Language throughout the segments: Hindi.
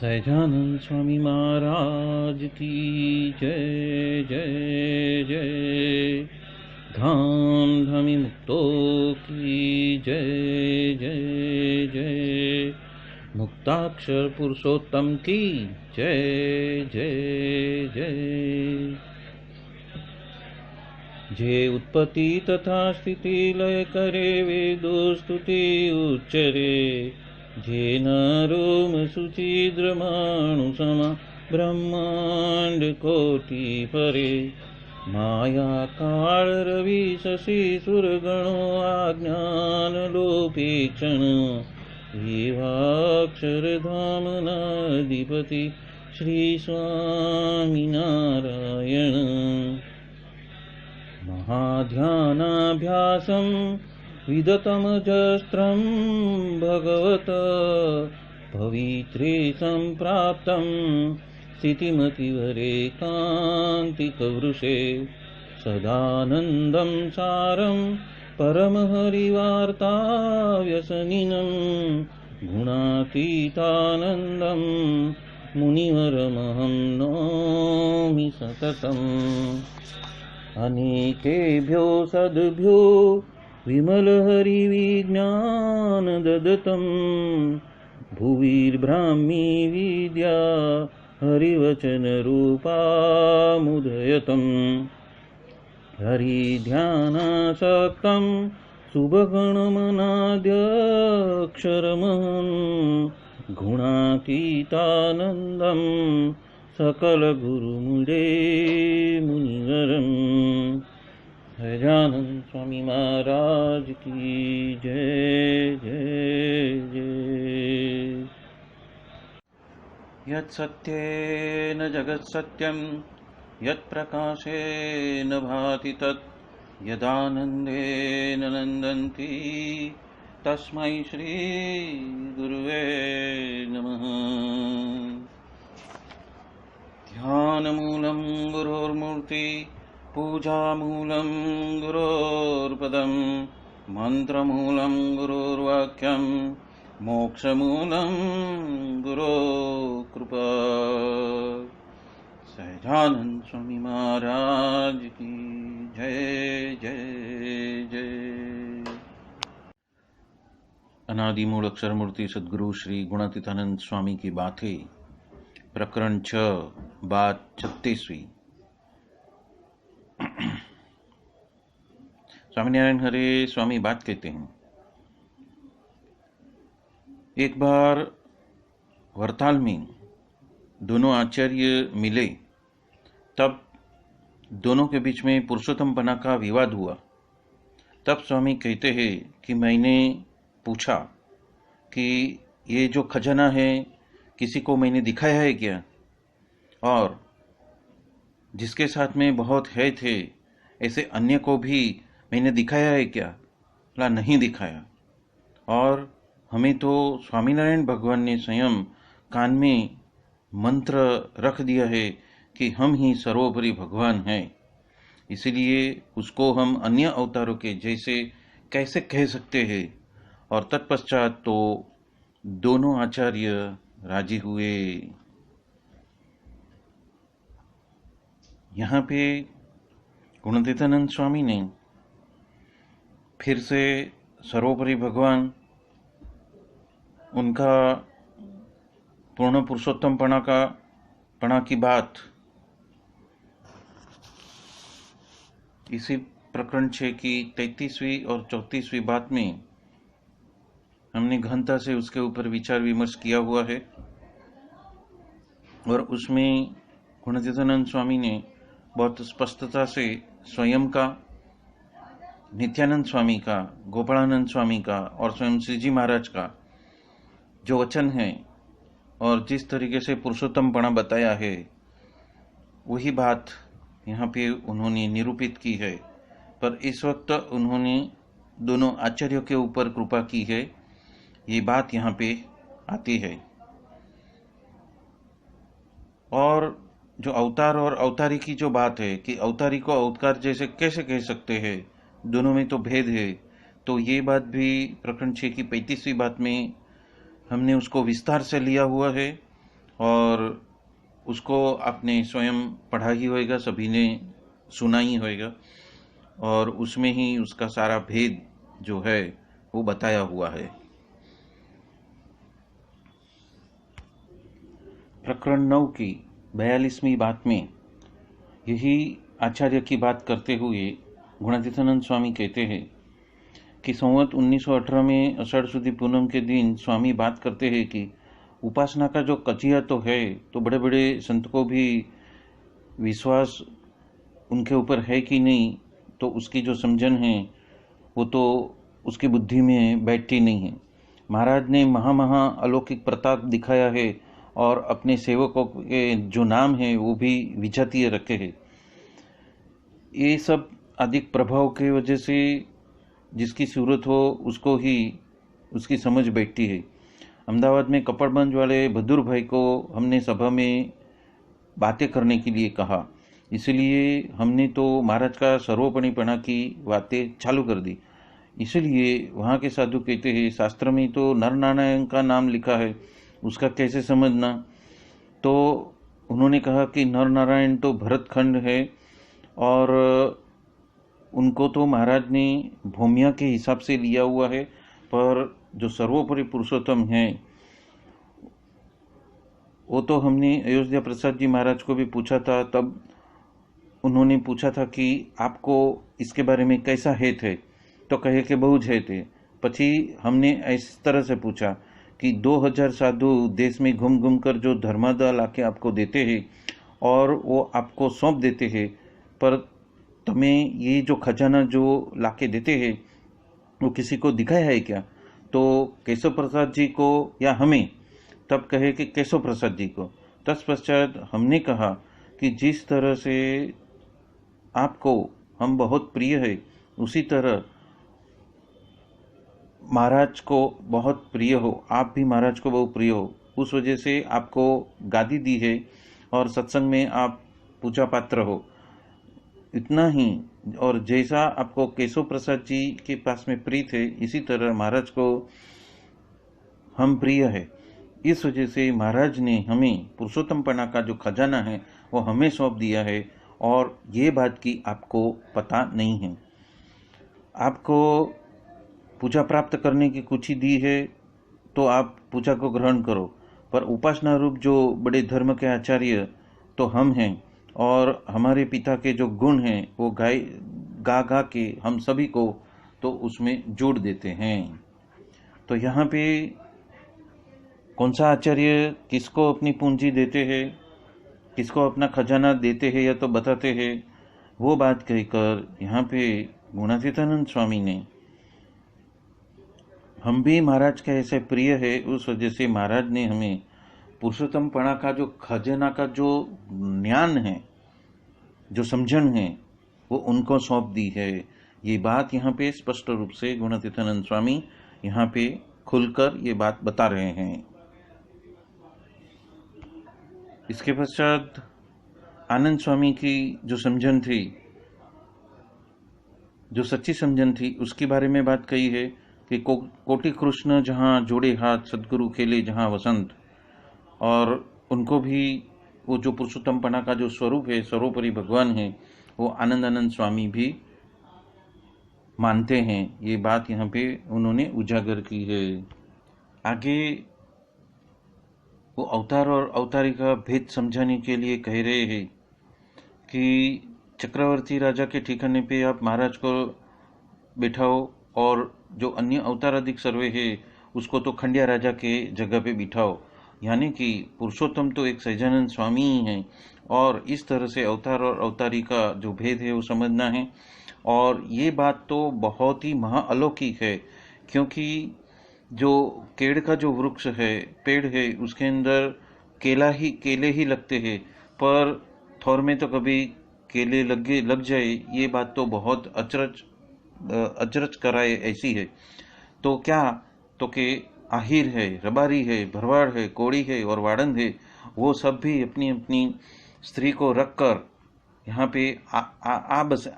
सहजानंद स्वामी महाराज की जय जय जय। धाम धमी मुक्तों की जय जय जय। मुक्ताक्षर पुरुषोत्तम की जय जय जय। जे उत्पत्ति तथा स्थिति लय करे वेदो स्तुति उच्चरे। जे नरोम सुचिद्रमाणु समा ब्रह्मांड कोटि परे। माया काल रवि शशि सुरगणो अज्ञान लोपेक्षण। एवाक्षर धाम नाधिपति श्री स्वामी नारायण। महाध्यानाभ्यासं विदतमजस्त्रं भगवत पवित्रे सम्प्राप्तं स्थितिमतिवरेकान्तिकवृषे। सदानन्दं सारं परमहरिवार्ताव्यसनिनं। गुणातीतानन्दं मुनिवरमहं नौमि सततम्। अनेकेभ्यो सद्भ्यो विमलहरिविज्ञान ददतं। भुविर्ब्राह्मी विद्या हरिवचनरूपामुदयतं। हरिध्यानासक्तं शुभगणमनाद्यक्षरमहं। गुणातीतानन्दं सकलगुरुमुरे मुनिवरं। सहजानंद स्वामी महाराज की जय जय जय। यत्सत्येन जगत्सत्यं यत्प्रकाशेन भाति तत्। यदानन्देन नन्दन्ति तस्मै श्री गुरुवे नमः। ध्यानमूलं गुरोर्मूर्ति पूजामूलं गुरोर्पदं। मन्त्रमूलं गुरोर्वाक्यं मोक्षमूलं गुरोः कृपा। सहजानंद स्वामी महाराज की जय जय जय। अनादिमूल अक्षर मूर्ति सद्गुरु श्री गुणातीतानंद स्वामी की बातें, प्रकरण 6, बात 36वीं। स्वामीनारायण हरे स्वामी बात कहते हैं, एक बार वरताल में दोनों आचार्य मिले, तब दोनों के बीच में पुरुषोत्तमपना का विवाद हुआ। तब स्वामी कहते हैं कि मैंने पूछा कि ये जो खजाना है किसी को मैंने दिखाया है क्या, और जिसके साथ में बहुत है थे ऐसे अन्य को भी मैंने दिखाया है क्या? बोला नहीं दिखाया। और हमें तो स्वामीनारायण भगवान ने स्वयं कान में मंत्र रख दिया है कि हम ही सर्वोपरि भगवान हैं, इसलिए उसको हम अन्य अवतारों के जैसे कैसे कह सकते हैं। और तत्पश्चात तो दोनों आचार्य राजी हुए। यहाँ पे गुणातीतानंद स्वामी ने फिर से सर्वोपरि भगवान, उनका पूर्ण पुरुषोत्तमपना की बात इसी प्रकरण 6 की 33वीं और 34वीं बात में हमने गहनता से उसके ऊपर विचार विमर्श किया हुआ है। और उसमें गुणातीतानंद स्वामी ने बहुत स्पष्टता से स्वयं का, नित्यानंद स्वामी का, गोपालानंद स्वामी का और स्वयं श्री जी महाराज का जो वचन है और जिस तरीके से पुरुषोत्तमपना बताया है, वही बात यहाँ पे उन्होंने निरूपित की है। पर इस वक्त उन्होंने दोनों आचार्यों के ऊपर कृपा की है, ये बात यहाँ पे आती है। और जो अवतार और अवतारी की जो बात है कि अवतारी को अवतार जैसे कैसे कह सकते हैं, दोनों में तो भेद है, तो ये बात भी प्रकरण 6 की 35वीं बात में हमने उसको विस्तार से लिया हुआ है। और उसको आपने स्वयं पढ़ा ही होएगा, सभी ने सुना ही होएगा, और उसमें ही उसका सारा भेद जो है वो बताया हुआ है। प्रकरण 9 की 42वीं बात में यही आचार्य की बात करते हुए गुणातीतानंद स्वामी कहते हैं कि संवत 1918 में अषाढ़ सुदी पूनम के दिन स्वामी बात करते हैं कि उपासना का जो कचिया तो है, तो बड़े बड़े संत को भी विश्वास उनके ऊपर है कि नहीं, तो उसकी जो समझन है वो तो उसकी बुद्धि में बैठती नहीं है। महाराज ने महा अलौकिक प्रताप दिखाया है और अपने सेवकों के जो नाम है वो भी विजातीय रखे हैं। ये सब अधिक प्रभाव की वजह से जिसकी सूरत हो उसको ही उसकी समझ बैठती है। अहमदाबाद में कपड़बंज वाले बहादुर भाई को हमने सभा में बातें करने के लिए कहा, इसलिए हमने तो महाराज का सर्वोपरिपणा की बातें चालू कर दी। इसलिए वहाँ के साधु कहते हैं, शास्त्र में तो नर नारायण का नाम लिखा है, उसका कैसे समझना। तो उन्होंने कहा कि नर नारायण तो भरतखंड है, और उनको तो महाराज ने भूमिया के हिसाब से लिया हुआ है, पर जो सर्वोपरि पुरुषोत्तम है वो तो हमने अयोध्या प्रसाद जी महाराज को भी पूछा था। तब उन्होंने पूछा था कि आपको इसके बारे में कैसा हेत है, तो कहे कि बहुत हेत है। पछी हमने इस तरह से पूछा कि 2000 साधु देश में घूम घूम कर जो धर्मादा लाके आपको देते हैं और वो आपको सौंप देते हैं, पर तुम्हें ये जो खजाना जो लाके देते हैं वो किसी को दिखाया है क्या? तो केशव प्रसाद जी को या हमें? तब कहे कि केशव प्रसाद जी को। तत्पश्चात हमने कहा कि जिस तरह से आपको हम बहुत प्रिय है, उसी तरह महाराज को बहुत प्रिय हो, आप भी महाराज को बहुत प्रिय हो। उस वजह से आपको गादी दी है और सत्संग में आप पूजा पात्र हो, इतना ही। और जैसा आपको केशव प्रसाद जी के पास में प्रीत है, इसी तरह महाराज को हम प्रिय है। इस वजह से महाराज ने हमें पुरुषोत्तमपना का जो खजाना है वो हमें सौंप दिया है, और ये बात की आपको पता नहीं है। आपको पूजा प्राप्त करने की कुछ दी है तो आप पूजा को ग्रहण करो, पर उपासना रूप जो बड़े धर्म के आचार्य तो हम हैं, और हमारे पिता के जो गुण हैं वो गा के हम सभी को तो उसमें जोड़ देते हैं। तो यहाँ पे कौन सा आचार्य किसको अपनी पूंजी देते हैं, किसको अपना खजाना देते हैं या तो बताते हैं, वो बात कहकर यहाँ पे गुणातीतानंद स्वामी ने हम भी महाराज के ऐसे प्रिय है, उस वजह से महाराज ने हमें पुरुषोत्तमपणा का जो खजाना का जो ज्ञान है, जो समझन है, वो उनको सौंप दी है। ये बात यहाँ पे स्पष्ट रूप से गुणातीतानंद स्वामी यहाँ पे खुलकर ये बात बता रहे हैं। इसके पश्चात आनंद स्वामी की जो समझन थी, जो सच्ची समझन थी, उसके बारे में बात कही है कि कोटि कृष्ण जहाँ जोड़े हाथ, सदगुरु खेले जहाँ वसंत। और उनको भी वो जो पुरुषोत्तमपना का जो स्वरूप है, सर्वोपरि भगवान है, वो आनंद स्वामी भी मानते हैं। ये बात यहाँ पे उन्होंने उजागर की है। आगे वो अवतार और अवतारी का भेद समझाने के लिए कह रहे हैं कि चक्रवर्ती राजा के ठिकाने पे आप महाराज को बिठाओ, और जो अन्य अवतार अधिक सर्वे है उसको तो खंडिया राजा के जगह पे बिठाओ। यानी कि पुरुषोत्तम तो एक सहजानंद स्वामी ही हैं, और इस तरह से अवतार और अवतारी का जो भेद है वो समझना है। और ये बात तो बहुत ही महाअलौकिक है, क्योंकि जो केड़ का जो वृक्ष है, पेड़ है, उसके अंदर केले ही लगते हैं, पर थोर में तो कभी केले लग जाए, ये बात तो बहुत अचरज कराए ऐसी है। तो क्या, तो के आहिर है, रबारी है, भरवाड़ है, कोड़ी है और वाड़ंद है, वो सब भी अपनी अपनी स्त्री को रखकर यहाँ पे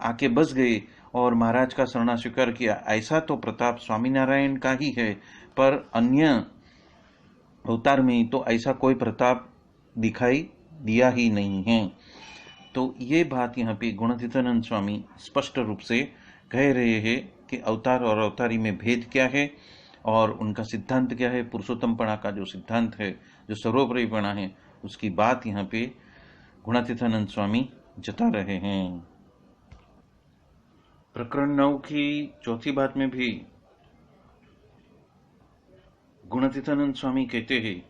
आके बस गए और महाराज का शरणा स्वीकार किया। ऐसा तो प्रताप स्वामीनारायण का ही है, पर अन्य अवतार में तो ऐसा कोई प्रताप दिखाई दिया ही नहीं है। तो ये बात यहाँ पे गुणातीतानंद स्वामी स्पष्ट रूप से कह रहे हैं कि अवतार और अवतारी में भेद क्या है और उनका सिद्धांत क्या है। पुरुषोत्तमपणा का जो सिद्धांत है, जो सर्वोपरिपणा है, उसकी बात यहाँ पे गुणातीतानंद स्वामी जता रहे हैं। प्रकरण 9 की चौथी बात में भी गुणातीतानंद स्वामी कहते हैं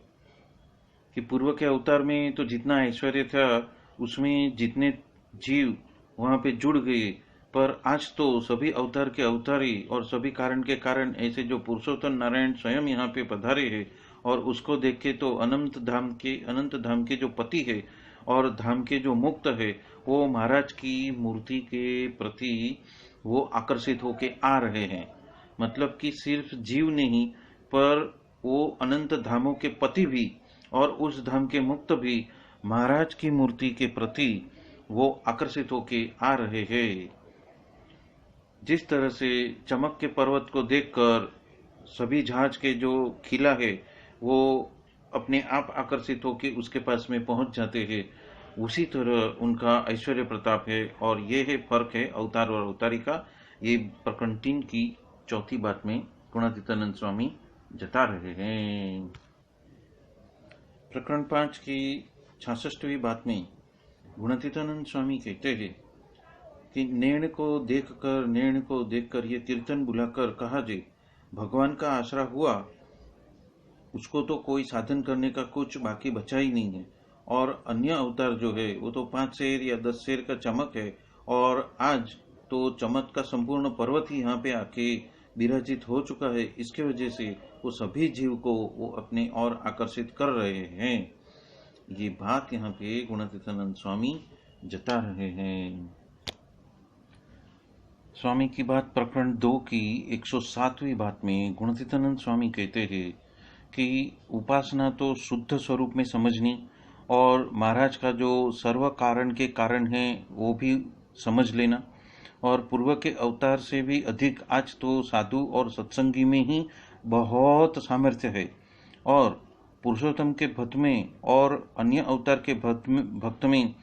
कि पूर्व के अवतार में तो जितना ऐश्वर्य था उसमें जितने जीव वहां पे जुड़ गए, पर आज तो सभी अवतार के अवतारी और सभी कारण के कारण ऐसे जो पुरुषोत्तम नारायण स्वयं यहाँ पे पधारे हैं और उसको देख के तो अनंत धाम के जो पति है और धाम के जो मुक्त है वो महाराज की मूर्ति के प्रति वो आकर्षित होके आ रहे हैं। मतलब कि सिर्फ जीव नहीं, पर वो अनंत धामों के पति भी और उस धाम के मुक्त भी महाराज की मूर्ति के प्रति वो आकर्षित होके आ रहे हैं। जिस तरह से चमक के पर्वत को देखकर सभी जहाज के जो खिला है वो अपने आप आकर्षित होके उसके पास में पहुंच जाते हैं, उसी तरह उनका ऐश्वर्य प्रताप है। और ये है फर्क है अवतार और अवतारी का। ये प्रकरण 3 की चौथी बात में गुणातीतानंद स्वामी जता रहे हैं। प्रकरण 5 की 66वीं बात में गुणातीतानंद स्वामी कहते हैं कि नैण को देखकर ये कीर्तन बुलाकर कहा जे भगवान का आसरा हुआ, उसको तो कोई साधन करने का कुछ बाकी बचा ही नहीं है। और अन्य अवतार जो है वो तो 5 शेर या 10 शेर का चमक है, और आज तो चमक का संपूर्ण पर्वत ही यहाँ पे आके विराजित हो चुका है। इसके वजह से वो सभी जीव को वो अपने और आकर्षित कर रहे हैं। ये बात यहाँ पे गुणातीतानंद स्वामी जता रहे हैं। स्वामी की बात प्रकरण 2 की 107वीं बात में गुणातीतानंद स्वामी कहते हैं कि उपासना तो शुद्ध स्वरूप में समझनी और महाराज का जो सर्व कारण के कारण है वो भी समझ लेना, और पूर्व के अवतार से भी अधिक आज तो साधु और सत्संगी में ही बहुत सामर्थ्य है। और पुरुषोत्तम के भक्त में और अन्य अवतार के भक्त में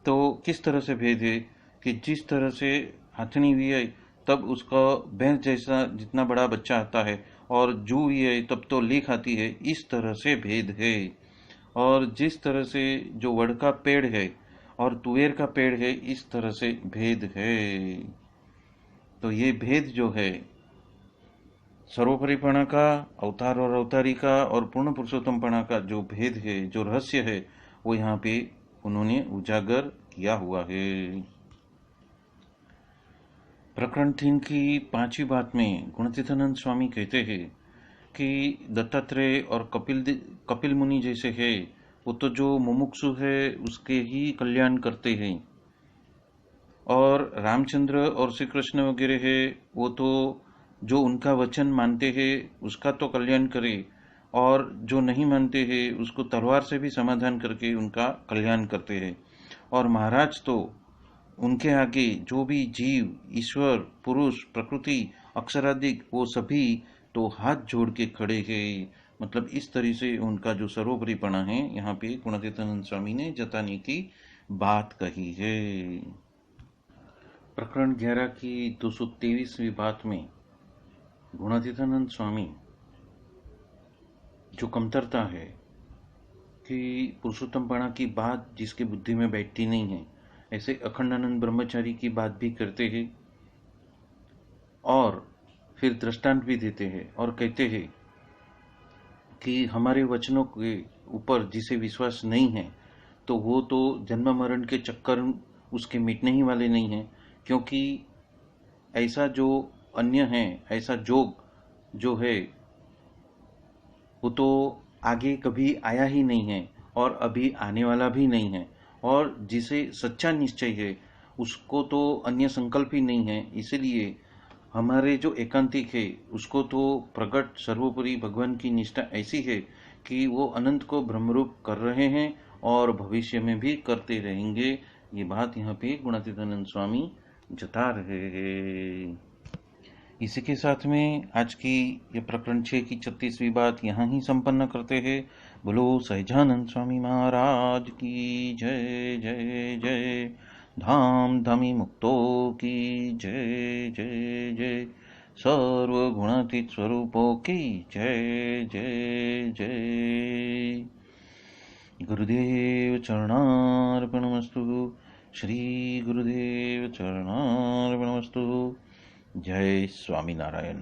तो किस तरह से भेद है कि जिस तरह से हथनी हुई है तब उसका भैंस जैसा जितना बड़ा बच्चा आता है, और जू हुई है तब तो लीख आती है, इस तरह से भेद है। और जिस तरह से जो वड़ का पेड़ है और तुवेर का पेड़ है, इस तरह से भेद है। तो ये भेद जो है सर्वोपरिपणा का, अवतार और अवतारी का और पूर्ण पुरुषोत्तमपणा का जो भेद है, जो रहस्य है, वो यहाँ पे उन्होंने उजागर किया हुआ है। प्रकरण 3 की 5वीं बात में गुणातीतानंद स्वामी कहते हैं कि दत्तात्रेय और कपिल मुनि जैसे है वो तो जो मुमुक्षु है उसके ही कल्याण करते हैं, और रामचंद्र और श्री कृष्ण वगैरह है वो तो जो उनका वचन मानते हैं उसका तो कल्याण करे, और जो नहीं मानते हैं उसको तलवार से भी समाधान करके उनका कल्याण करते हैं। और महाराज तो उनके आगे जो भी जीव, ईश्वर, पुरुष, प्रकृति, अक्षराधिक, वो सभी तो हाथ जोड़ के खड़े हैं। मतलब इस तरह से उनका जो सर्वोपरिपणा है यहाँ पे गुणातीतानंद स्वामी ने जताने की बात कही है। प्रकरण 11 की 223वीं बात में गुणातीतानंद स्वामी जो कमतरता है कि पुरुषोत्तमपणा की बात जिसके बुद्धि में बैठती नहीं है, ऐसे अखंडानंद ब्रह्मचारी की बात भी करते हैं और फिर दृष्टांत भी देते हैं और कहते हैं कि हमारे वचनों के ऊपर जिसे विश्वास नहीं है तो वो तो जन्म मरण के चक्कर उसके मिटने ही वाले नहीं हैं, क्योंकि ऐसा जो अन्य है, ऐसा जोग जो है वो तो आगे कभी आया ही नहीं है और अभी आने वाला भी नहीं है, और जिसे सच्चा निश्चय है उसको तो अन्य संकल्प ही नहीं है। इसलिए हमारे जो एकांतिक है उसको तो प्रकट सर्वोपरि भगवान की निष्ठा ऐसी है कि वो अनंत को ब्रह्मरूप कर रहे हैं और भविष्य में भी करते रहेंगे। ये बात यहाँ पे गुणातीतानंद स्वामी जता रहे हैं। इसी के साथ में आज की ये प्रकरण 6 की 36वीं बात यहाँ ही संपन्न करते हैं। बोलो सहजानंद स्वामी महाराज की जय जय जय। धाम धमी मुक्तो की जय जय जय। सर्वगुणातीत स्वरूपों की जय जय जय। गुरुदेव चरणार्पणमस्तु। श्री गुरुदेव चरणार्पणमस्तु। जय स्वामीनारायण।